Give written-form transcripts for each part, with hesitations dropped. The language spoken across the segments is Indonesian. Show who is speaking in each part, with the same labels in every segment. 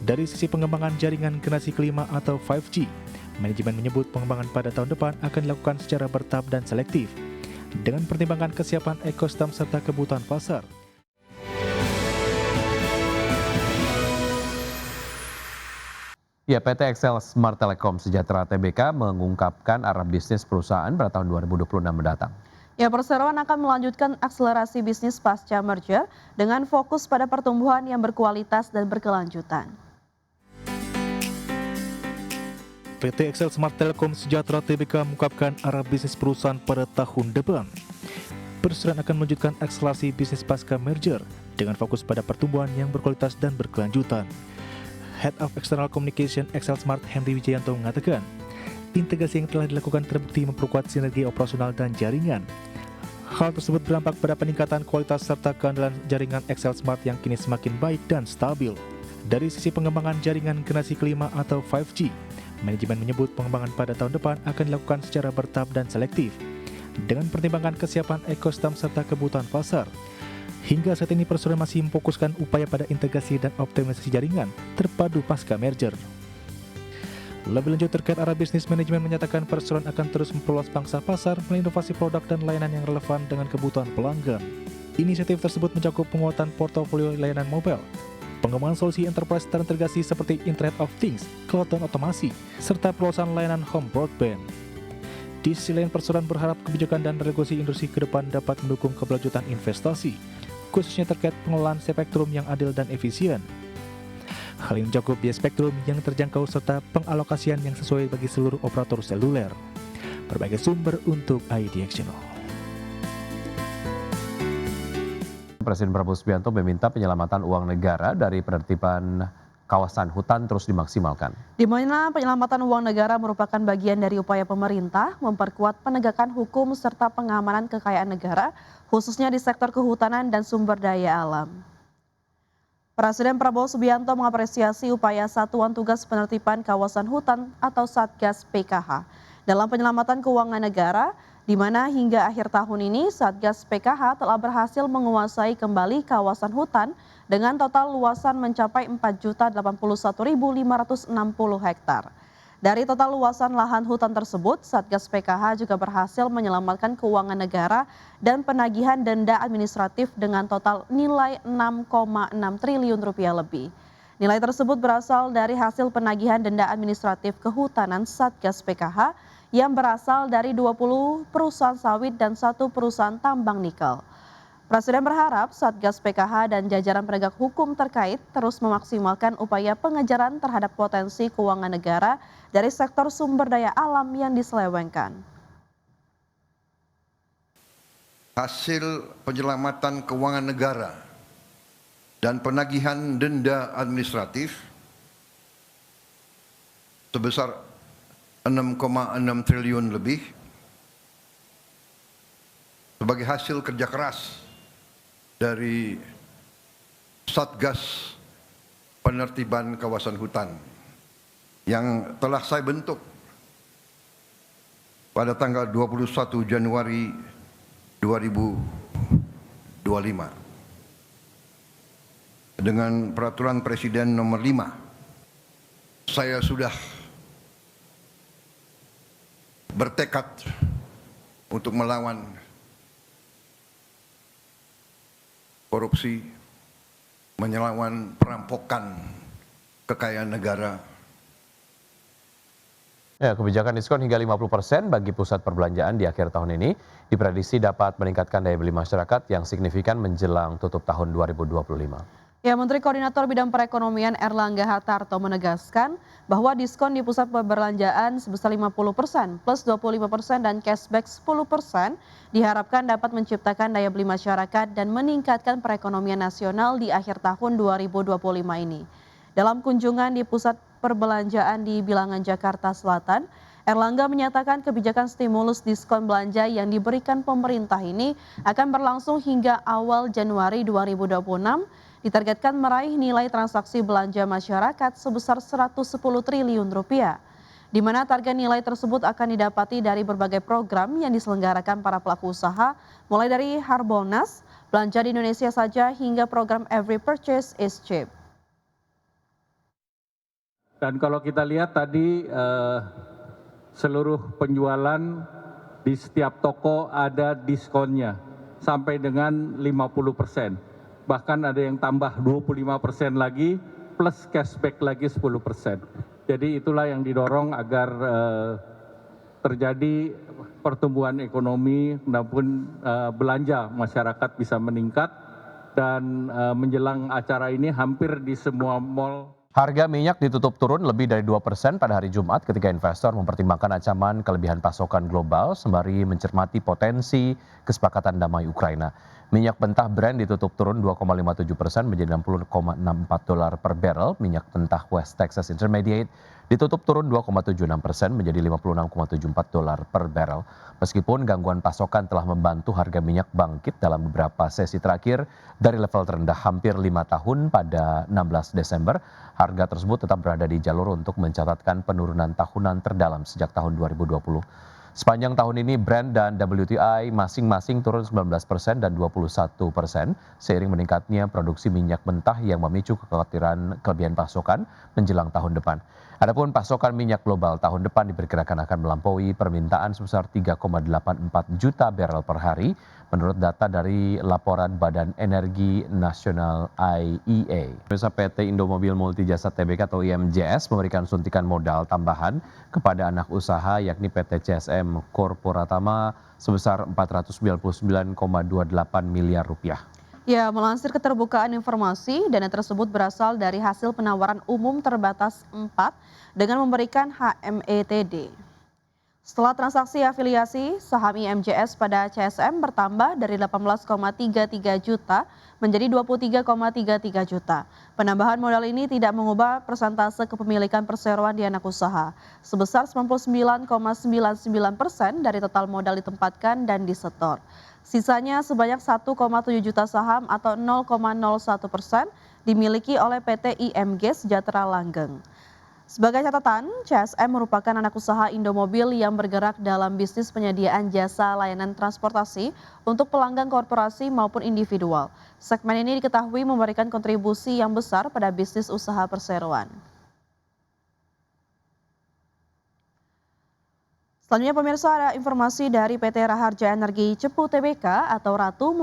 Speaker 1: Dari sisi pengembangan jaringan generasi kelima atau 5G, manajemen menyebut pengembangan pada tahun depan akan dilakukan secara bertahap dan selektif, dengan pertimbangan kesiapan ekosistem serta kebutuhan pasar.
Speaker 2: Ya, PT Excel Smart Telecom Sejahtera Tbk mengungkapkan arah bisnis perusahaan pada tahun 2026 mendatang.
Speaker 3: Ya, perseroan akan melanjutkan akselerasi bisnis pasca merger dengan fokus pada pertumbuhan yang berkualitas dan berkelanjutan.
Speaker 1: PT Excel Smart Telecom Sejahtera Tbk mengungkapkan arah bisnis perusahaan pada tahun depan. Perseroan akan melanjutkan akselerasi bisnis pasca merger dengan fokus pada pertumbuhan yang berkualitas dan berkelanjutan. Head of External Communication Excel Smart Henry Wijayanto mengatakan, integrasi yang telah dilakukan terbukti memperkuat sinergi operasional dan jaringan. Hal tersebut berdampak pada peningkatan kualitas serta keandalan jaringan Excel Smart yang kini semakin baik dan stabil. Dari sisi pengembangan jaringan generasi kelima atau 5G, manajemen menyebut pengembangan pada tahun depan akan dilakukan secara bertahap dan selektif, dengan pertimbangan kesiapan ekosistem serta kebutuhan pasar. Hingga saat ini perseroan masih memfokuskan upaya pada integrasi dan optimalisasi jaringan terpadu pasca merger. Lebih lanjut terkait arah bisnis, manajemen menyatakan perseroan akan terus memperluas pangsa pasar melalui inovasi produk dan layanan yang relevan dengan kebutuhan pelanggan. Inisiatif tersebut mencakup penguatan portofolio layanan mobile, pengembangan solusi enterprise terintegrasi seperti Internet of Things, cloud dan otomasi, serta perluasan layanan home broadband. Di sisi lain, perseroan berharap kebijakan dan regulasi industri ke depan dapat mendukung keberlanjutan investasi, khususnya terkait pengelolaan spektrum yang adil dan efisien. Hal ini mencakup biaya spektrum yang terjangkau serta pengalokasian yang sesuai bagi seluruh operator seluler. Berbagai sumber untuk IDXchannel.
Speaker 2: Presiden Prabowo Subianto meminta penyelamatan uang negara dari penertiban kawasan hutan terus dimaksimalkan.
Speaker 3: Di mana penyelamatan uang negara merupakan bagian dari upaya pemerintah memperkuat penegakan hukum serta pengamanan kekayaan negara, khususnya di sektor kehutanan dan sumber daya alam. Presiden Prabowo Subianto mengapresiasi upaya Satuan Tugas Penertiban Kawasan Hutan atau Satgas PKH dalam penyelamatan keuangan negara, di mana hingga akhir tahun ini Satgas PKH telah berhasil menguasai kembali kawasan hutan dengan total luasan mencapai 4.081.560 hektar. Dari total luasan lahan hutan tersebut, Satgas PKH juga berhasil menyelamatkan keuangan negara dan penagihan denda administratif dengan total nilai 6,6 triliun rupiah lebih. Nilai tersebut berasal dari hasil penagihan denda administratif kehutanan Satgas PKH yang berasal dari 20 perusahaan sawit dan 1 perusahaan tambang nikel. Presiden berharap Satgas PKH dan jajaran penegak hukum terkait terus memaksimalkan upaya pengejaran terhadap potensi keuangan negara dari sektor sumber daya alam yang diselewengkan.
Speaker 4: Hasil penyelamatan keuangan negara dan penagihan denda administratif sebesar 6,6 triliun lebih sebagai hasil kerja keras dari Satgas Penertiban Kawasan Hutan yang telah saya bentuk pada tanggal 21 Januari 2025 dengan Peraturan Presiden Nomor 5. Saya sudah bertekad untuk melawan korupsi, menyelawan perampokan kekayaan negara.
Speaker 2: Ya, kebijakan diskon hingga 50% bagi pusat perbelanjaan di akhir tahun ini diprediksi dapat meningkatkan daya beli masyarakat yang signifikan menjelang tutup tahun 2025.
Speaker 3: Ya, Menteri Koordinator Bidang Perekonomian Erlangga Hartarto menegaskan bahwa diskon di pusat perbelanjaan sebesar 50% plus 25% dan cashback 10% diharapkan dapat menciptakan daya beli masyarakat dan meningkatkan perekonomian nasional di akhir tahun 2025 ini. Dalam kunjungan di pusat perbelanjaan di Bilangan, Jakarta Selatan, Erlangga menyatakan kebijakan stimulus diskon belanja yang diberikan pemerintah ini akan berlangsung hingga awal Januari 2026, ditargetkan meraih nilai transaksi belanja masyarakat sebesar 110 triliun rupiah, di mana target nilai tersebut akan didapati dari berbagai program yang diselenggarakan para pelaku usaha, mulai dari Harbolnas, belanja di Indonesia saja hingga program Every Purchase is Cheap.
Speaker 5: Dan kalau kita lihat tadi seluruh penjualan di setiap toko ada diskonnya sampai dengan 50%. Bahkan ada yang tambah 25% lagi plus cashback lagi 10%. Jadi itulah yang didorong agar terjadi pertumbuhan ekonomi maupun belanja masyarakat bisa meningkat dan menjelang acara ini hampir di semua mal.
Speaker 2: Harga minyak ditutup turun lebih dari 2% pada hari Jumat ketika investor mempertimbangkan ancaman kelebihan pasokan global sembari mencermati potensi kesepakatan damai Ukraina. Minyak mentah Brent ditutup turun 2,57% menjadi $60,64 per barrel. Minyak mentah West Texas Intermediate ditutup turun 2,76% menjadi $56,74 per barrel. Meskipun gangguan pasokan telah membantu harga minyak bangkit dalam beberapa sesi terakhir dari level terendah hampir 5 tahun pada 16 Desember, harga tersebut tetap berada di jalur untuk mencatatkan penurunan tahunan terdalam sejak tahun 2020. Sepanjang tahun ini Brent dan WTI masing-masing turun 19% dan 21% seiring meningkatnya produksi minyak mentah yang memicu kekhawatiran kelebihan pasokan menjelang tahun depan. Adapun pasokan minyak global tahun depan diperkirakan akan melampaui permintaan sebesar 3,84 juta barrel per hari menurut data dari laporan Badan Energi Nasional IEA. PT Indomobil Multijasa Tbk atau IMJS memberikan suntikan modal tambahan kepada anak usaha yakni PT CSM Korporatama sebesar 499,28 miliar rupiah.
Speaker 3: Ya, melansir keterbukaan informasi, dana tersebut berasal dari hasil penawaran umum terbatas 4 dengan memberikan HMETD. Setelah transaksi afiliasi, saham IMJS pada CSM bertambah dari 18,33 juta menjadi 23,33 juta. Penambahan modal ini tidak mengubah persentase kepemilikan perseroan di anak usaha, sebesar 99,99% dari total modal ditempatkan dan disetor. Sisanya sebanyak 1,7 juta saham atau 0,01% dimiliki oleh PT IMG Sejahtera Langgeng. Sebagai catatan, CSM merupakan anak usaha Indomobil yang bergerak dalam bisnis penyediaan jasa layanan transportasi untuk pelanggan korporasi maupun individual. Segmen ini diketahui memberikan kontribusi yang besar pada bisnis usaha perseroan. Selanjutnya pemirsa, ada informasi dari PT Raharja Energi Cepu Tbk atau Ratu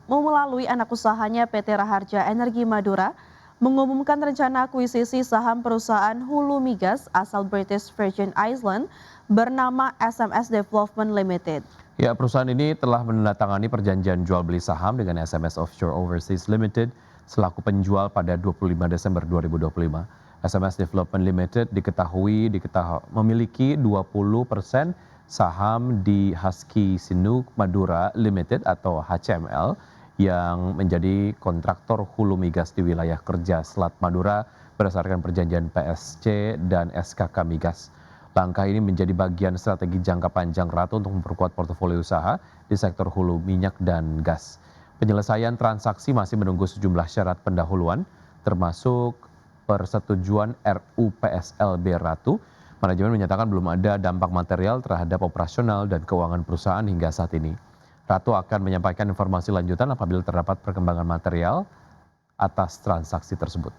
Speaker 3: melalui anak usahanya PT Raharja Energi Madura mengumumkan rencana akuisisi saham perusahaan hulu migas asal British Virgin Islands bernama SMS Development Limited.
Speaker 2: Ya, perusahaan ini telah menandatangani perjanjian jual beli saham dengan SMS Offshore Overseas Limited selaku penjual pada 25 Desember 2025. SMS Development Limited diketahui memiliki 20% saham di Husky Sinuk Madura Limited atau HCML yang menjadi kontraktor hulu migas di wilayah kerja Selat Madura berdasarkan perjanjian PSC dan SKK Migas. Langkah ini menjadi bagian strategi jangka panjang Ratu untuk memperkuat portofolio usaha di sektor hulu minyak dan gas. Penyelesaian transaksi masih menunggu sejumlah syarat pendahuluan termasuk persetujuan RUPSLB Ratu. Manajemen menyatakan belum ada dampak material terhadap operasional dan keuangan perusahaan hingga saat ini. Ratu akan menyampaikan informasi lanjutan apabila terdapat perkembangan material atas transaksi tersebut.